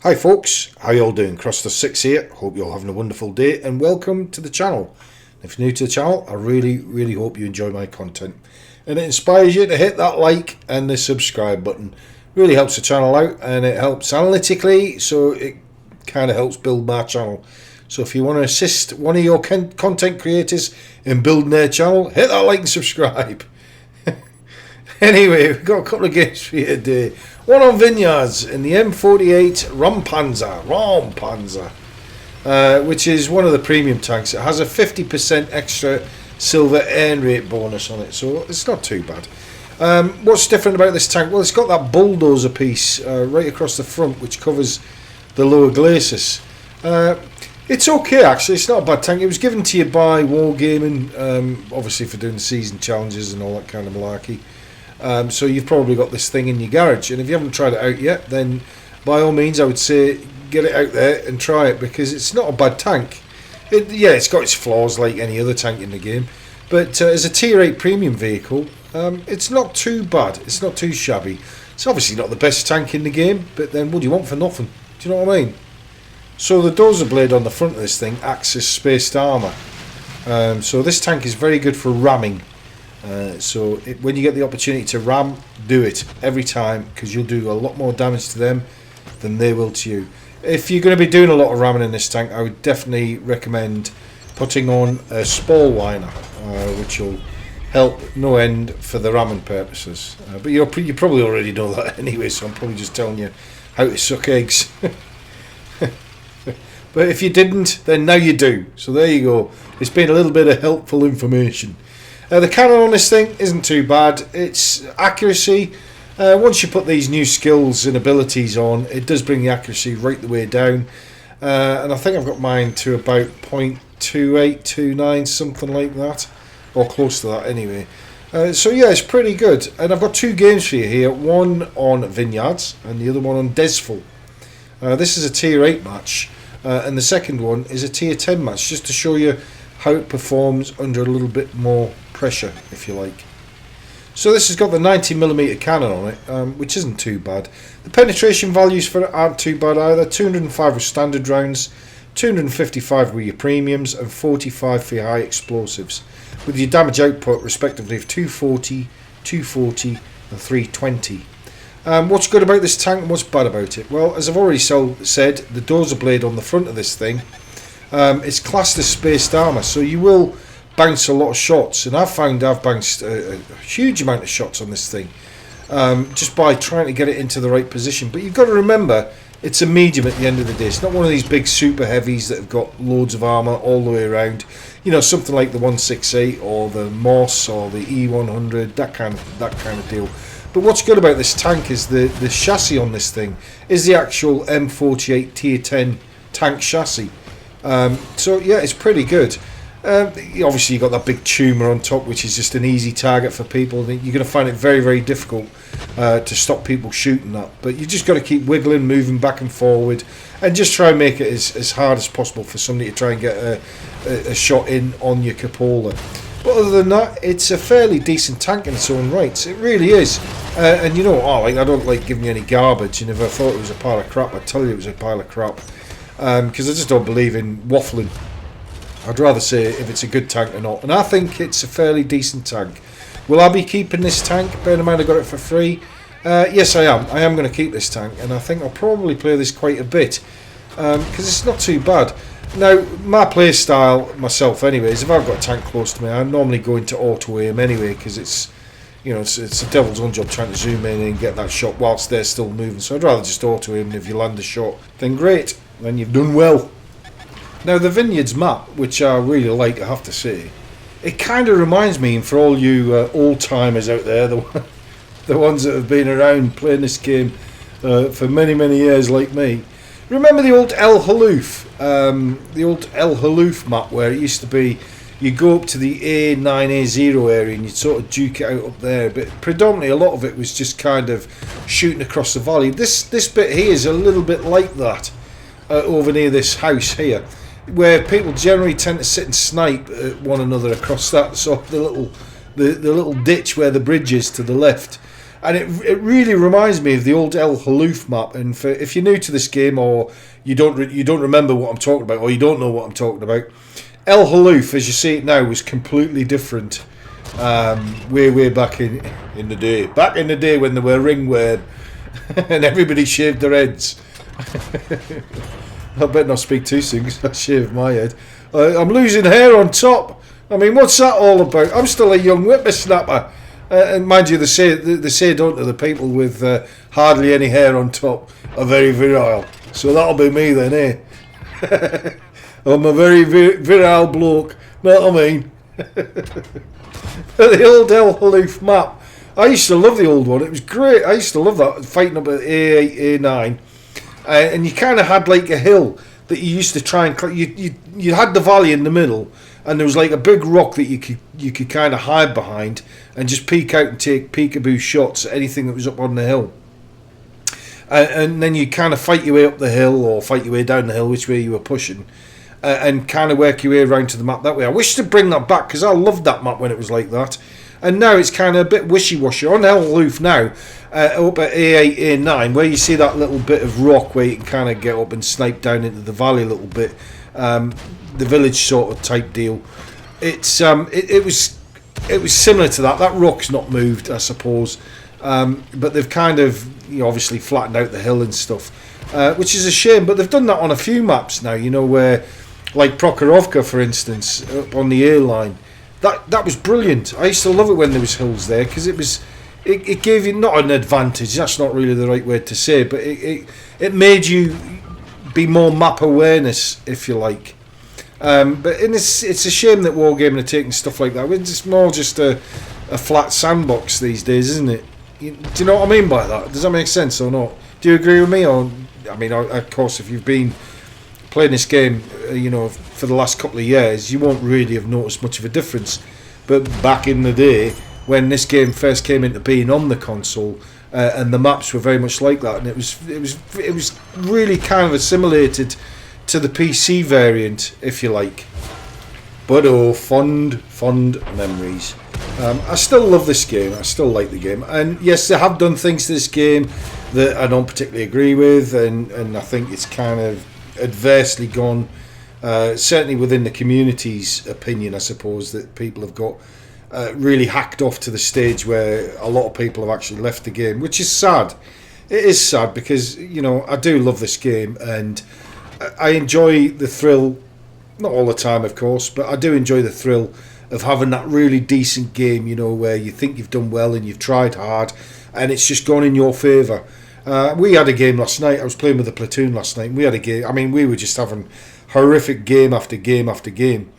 Hi folks, how you all doing? Cross6 here, hope you're all having a wonderful day and welcome to the channel. If you're new to the channel, I really hope you enjoy my content and it inspires you to hit that like and the subscribe button. Really helps the channel out and it helps analytically, so it kind of helps build my channel. So if you want to assist one of your content creators in building their channel, hit that like and subscribe. Anyway, we've got a couple of games for you today. One on Vineyards in the M48 Panzer, which is one of the premium tanks. It has a 50% extra silver earn rate bonus on it, so it's not too bad. What's different about this tank? Well, it's got that bulldozer piece right across the front, which covers the lower glacis. It's okay, actually. It's not a bad tank. It was given to you by Wargaming, obviously for doing the season challenges and all that kind of malarkey. So you've probably got this thing in your garage, and if you haven't tried it out yet, then by all means I would say get it out there and try it, because it's not a bad tank. It's got its flaws like any other tank in the game, but as a tier 8 premium vehicle, it's not too bad, it's not too shabby. It's obviously not the best tank in the game, but then what do you want for nothing? Do you know what I mean? So the dozer blade on the front of this thing acts as spaced armour, so this tank is very good for ramming. When you get the opportunity to ram, do it every time, because you'll do a lot more damage to them than they will to you. If you're going to be doing a lot of ramming in this tank, I would definitely recommend putting on a spall liner, which will help no end for the ramming purposes. But you probably already know that anyway, so I'm probably just telling you how to suck eggs. But if you didn't, then now you do. So there you go. It's been a little bit of helpful information. The cannon on this thing isn't too bad. It's accuracy. Once you put these new skills and abilities on, it does bring the accuracy right the way down. And I think I've got mine to about 0.2829, something like that. Or close to that anyway. So yeah, it's pretty good. And I've got two games for you here. One on Vineyards and the other one on Desful. This is a tier 8 match. And the second one is a tier 10 match, just to show you how it performs under a little bit more pressure, if you like. So this has got the 90mm cannon on it, which isn't too bad. The penetration values for it aren't too bad either. 205 with standard rounds, 255 with your premiums, and 45 for your high explosives, with your damage output respectively of 240, 240 and 320. What's good about this tank and what's bad about it? Well, as I've already said, the dozer blade on the front of this thing, it's classed as spaced armour, so you will bounce a lot of shots, and I've found I've bounced a huge amount of shots on this thing, just by trying to get it into the right position. But you've got to remember, it's a medium at the end of the day. It's not one of these big super heavies that have got loads of armour all the way around. You know, something like the 168 or the Moss or the E100, that kind of deal. But what's good about this tank is the chassis on this thing is the actual M48 tier 10 tank chassis. So yeah, it's pretty good. Obviously you've got that big tumour on top, which is just an easy target for people. You're going to find it very difficult to stop people shooting that, but you've just got to keep wiggling, moving back and forward, and just try and make it as hard as possible for somebody to try and get a shot in on your cupola. But other than that, it's a fairly decent tank in its own rights. It really is. And you know, I don't like giving you any garbage, and if I thought it was a pile of crap, I'd tell you it was a pile of crap, because I just don't believe in waffling. I'd rather say if it's a good tank or not, and I think it's a fairly decent tank. Will I be keeping this tank? Bear in mind I got it for free. Yes, I am. I am going to keep this tank, and I think I'll probably play this quite a bit, because it's not too bad. Now, my play style myself, anyways, if I've got a tank close to me, I normally go into auto aim anyway, because it's a devil's own job trying to zoom in and get that shot whilst they're still moving. So I'd rather just auto aim, and if you land a shot, then great, then you've done well. Now, the Vineyards map, which I really like, I have to say, it kind of reminds me, and for all you old-timers out there, the ones that have been around playing this game for many years like me, remember the old El Halouf map, where it used to be you go up to the A9, A0 area and you'd sort of duke it out up there, but predominantly a lot of it was just kind of shooting across the valley. This bit here is a little bit like that, over near this house here, where people generally tend to sit and snipe at one another across that sort of the little ditch where the bridge is to the left. And it really reminds me of the old El Halouf map. And if you're new to this game, or you don't remember what I'm talking about, or you don't know what I'm talking about, El Halouf, as you see it now, was completely different. Way back in the day. Back in the day when they were ringworm and everybody shaved their heads. I better not speak too soon because I shaved my head. I'm losing hair on top. I mean, what's that all about? I'm still a young whippersnapper. And mind you, they say don't they, the people with hardly any hair on top are very virile. So that'll be me then, eh? I'm a very virile bloke. Know what I mean? The old El Halouf map. I used to love the old one. It was great. I used to love that, fighting up at A8, A9. And you kind of had like a hill that you used to try and... You had the valley in the middle, and there was like a big rock that you could kind of hide behind and just peek out and take peekaboo shots at anything that was up on the hill. And then you kind of fight your way up the hill or fight your way down the hill, which way you were pushing, and kind of work your way around to the map that way. I wish to bring that back because I loved that map when it was like that. And now it's kind of a bit wishy-washy. On El Halouf now, up at A8, A9, where you see that little bit of rock where you can kind of get up and snipe down into the valley a little bit, the village sort of type deal. It was similar to that. That rock's not moved, I suppose, but they've kind of obviously flattened out the hill and stuff, which is a shame. But they've done that on a few maps now. Where like Prokhorovka, for instance, up on the A line. That was brilliant. I used to love it when there was hills there because it gave you not an advantage. That's not really the right word to say, but it made you be more map awareness, if you like. But it's a shame that Wargaming are taking stuff like that. It's more just a flat sandbox these days, isn't it? Do you know what I mean by that? Does that make sense or not? Do you agree with me? Or I mean, of course, if you've been playing this game, for the last couple of years, you won't really have noticed much of a difference. But back in the day, when this game first came into being on the console, and the maps were very much like that, and it was really kind of assimilated to the PC variant, if you like. But fond memories. I still love this game. I still like the game, and yes, they have done things to this game that I don't particularly agree with, and I think it's kind of adversely gone. Certainly within the community's opinion, I suppose, that people have got really hacked off to the stage where a lot of people have actually left the game, which is sad. It is sad because I do love this game and I enjoy the thrill, not all the time of course, but I do enjoy the thrill of having that really decent game, where you think you've done well and you've tried hard and it's just gone in your favour. We had a game last night. I was playing with the platoon last night and we had a game. I mean, we were just having horrific game after game after game,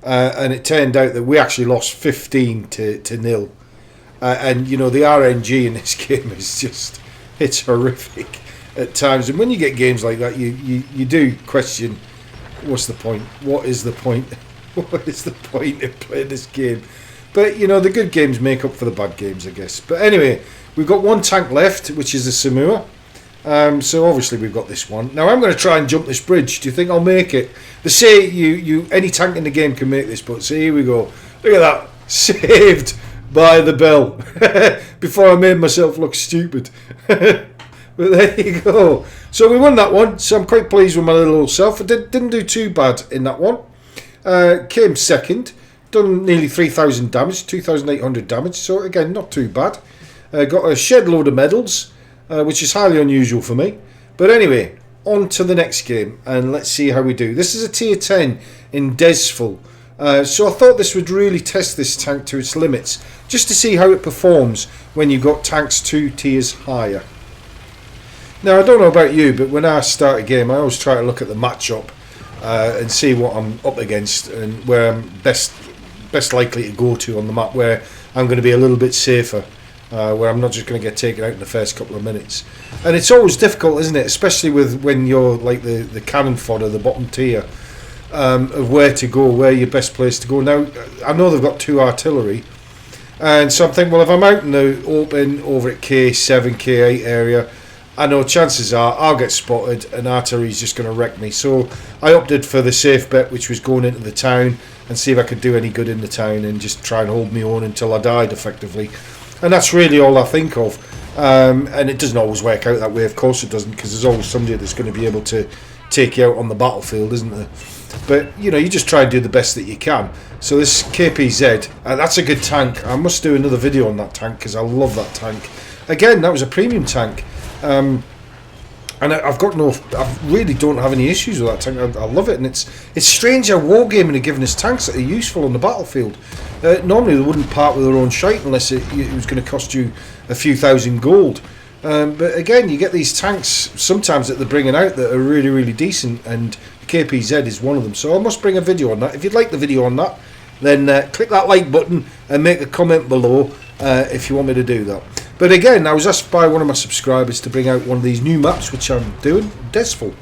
and it turned out that we actually lost 15 to 0. And the RNG in this game is just, it's horrific at times. And when you get games like that, you do question, what's the point? What is the point? What is the point of playing this game? But the good games make up for the bad games, I guess. But anyway, we've got one tank left, which is the Samua. So obviously we've got this one. Now I'm going to try and jump this bridge. Do you think I'll make it? They say you any tank in the game can make this, but here we go. Look at that. Saved by the bell. Before I made myself look stupid. But there you go. So we won that one. So I'm quite pleased with my little old self. I didn't do too bad in that one. Came second. Done nearly 3,000 damage. 2,800 damage. So again, not too bad. Got a shed load of medals. Which is highly unusual for me. But anyway, on to the next game, and let's see how we do. This is a tier 10 in Desful. So I thought this would really test this tank to its limits, just to see how it performs when you've got tanks 2 tiers higher. Now, I don't know about you, but when I start a game, I always try to look at the matchup and see what I'm up against and where I'm best likely to go to on the map, where I'm going to be a little bit safer. Where I'm not just going to get taken out in the first couple of minutes. And it's always difficult, isn't it? Especially when you're like the cannon fodder, the bottom tier, of where to go, where your best place to go. Now, I know they've got 2 artillery, and so I'm thinking, well, if I'm out in the open over at K7, K8 area, I know chances are I'll get spotted and artillery's just going to wreck me. So I opted for the safe bet, which was going into the town and see if I could do any good in the town and just try and hold my own until I died, effectively. And that's really all I think of. And it doesn't always work out that way, of course it doesn't, because there's always somebody that's going to be able to take you out on the battlefield, isn't there? But you know, you just try and do the best that you can. So this KPZ, that's a good tank. I must do another video on that tank because I love that tank. Again, that was a premium tank, and I really don't have any issues with that tank. I love it, and it's strange how Wargaming are giving us tanks that are useful on the battlefield. Normally they wouldn't part with their own shite unless it was going to cost you a few thousand gold. But again, you get these tanks sometimes that they're bringing out that are really, really decent, and KPZ is one of them. So I must bring a video on that. If you'd like the video on that, then click that like button and make a comment below if you want me to do that. But again, I was asked by one of my subscribers to bring out one of these new maps, which I'm doing, Desful.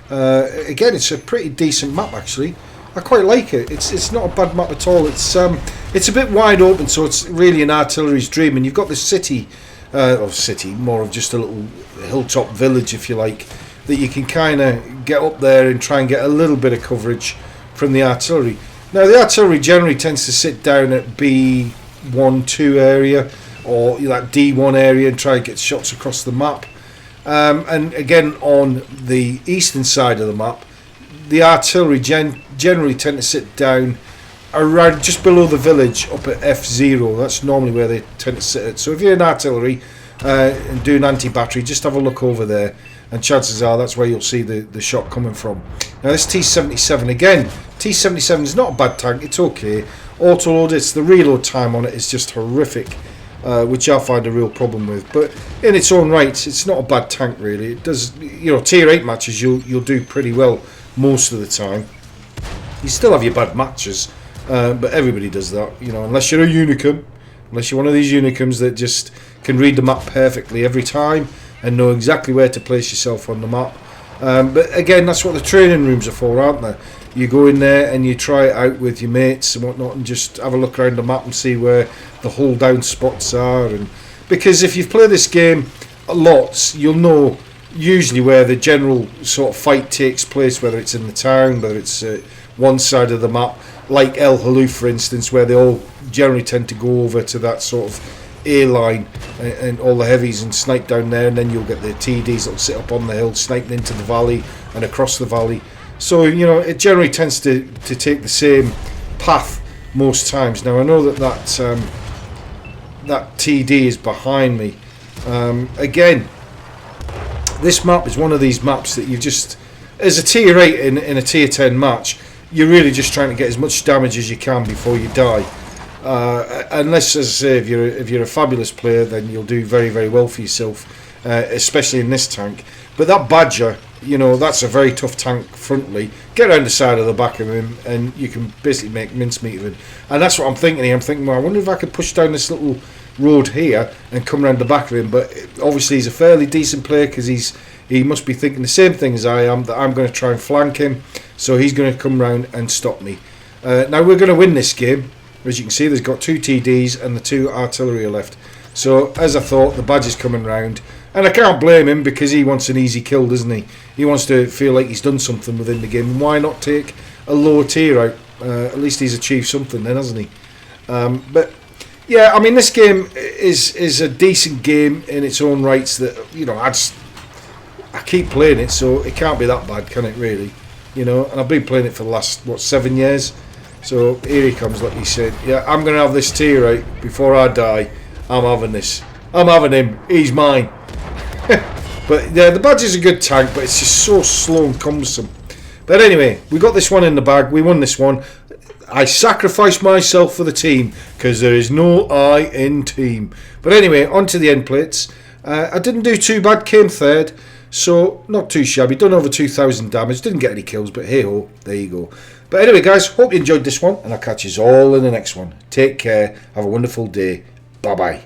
Again, it's a pretty decent map actually. I quite like it. It's not a bad map at all. It's a bit wide open, so it's really an artillery's dream. And you've got this city, more of just a little hilltop village, if you like, that you can kind of get up there and try and get a little bit of coverage from the artillery. Now, the artillery generally tends to sit down at B1, 2 area, or that D1 area, and try and get shots across the map. And again, on the eastern side of the map, the artillery generally tend to sit down around just below the village, up at F0. That's normally where they tend to sit at. So if you're in artillery and doing anti-battery, just have a look over there, and chances are that's where you'll see the shot coming from. Now this T77, again, T77 is not a bad tank, it's okay. Autoload, it's the reload time on it is just horrific, which I find a real problem with. But in its own right, it's not a bad tank really. It does, you know, tier 8 matches you'll do pretty well most of the time. You still have your bad matches, but everybody does that, you know, unless you're a unicum, unless you're one of these unicums that just can read the map perfectly every time and know exactly where to place yourself on the map. But again, that's what the training rooms are for, aren't they? You go in there and you try it out with your mates and whatnot, and just have a look around the map and see where the hold down spots are. And because if you've played this game lots, you'll know usually where the general sort of fight takes place, whether it's in the town, whether it's one side of the map, like El Haluf for instance, where they all generally tend to go over to that sort of A line and all the heavies and snipe down there, and then you'll get the TDs that'll sit up on the hill sniping into the valley and across the valley. So you know, it generally tends to take the same path most times. Now I know that TD is behind me. Again, this map is one of these maps that you just, as a tier 8 in a tier 10 match, you're really just trying to get as much damage as you can before you die. Unless, as I say, if you're a fabulous player, then you'll do very, very well for yourself, especially in this tank. But that Badger, you know, that's a very tough tank frontally. Get around the side of the back of him and you can basically make mincemeat of him. And that's what I'm thinking here. I'm thinking, well, I wonder if I could push down this little road here and come around the back of him. But obviously he's a fairly decent player, because he must be thinking the same thing as I am, that I'm going to try and flank him. So he's going to come round and stop me. Now we're going to win this game. As you can see, there's got 2 TDs and the 2 artillery are left. So as I thought, the Badger's coming round, and I can't blame him, because he wants an easy kill, doesn't he? He wants to feel like he's done something within the game. And why not take a lower tier out? At least he's achieved something then, hasn't he? But yeah, I mean, this game is a decent game in its own rights. That, you know, I keep playing it, so it can't be that bad, can it really? You know, and I've been playing it for the last 7 years. So here he comes, like he said. Yeah, I'm going to have this tier out before I die. I'm having this. I'm having him. He's mine. But yeah, the Badger's a good tank, but it's just so slow and cumbersome. But anyway, we got this one in the bag. We won this one. I sacrificed myself for the team, because there is no I in team. But anyway, on to the end plates. I didn't do too bad. Came third. So not too shabby. Done over 2,000 damage. Didn't get any kills, but hey ho, there you go. But anyway guys, hope you enjoyed this one, and I'll catch you all in the next one. Take care. Have a wonderful day. Bye bye.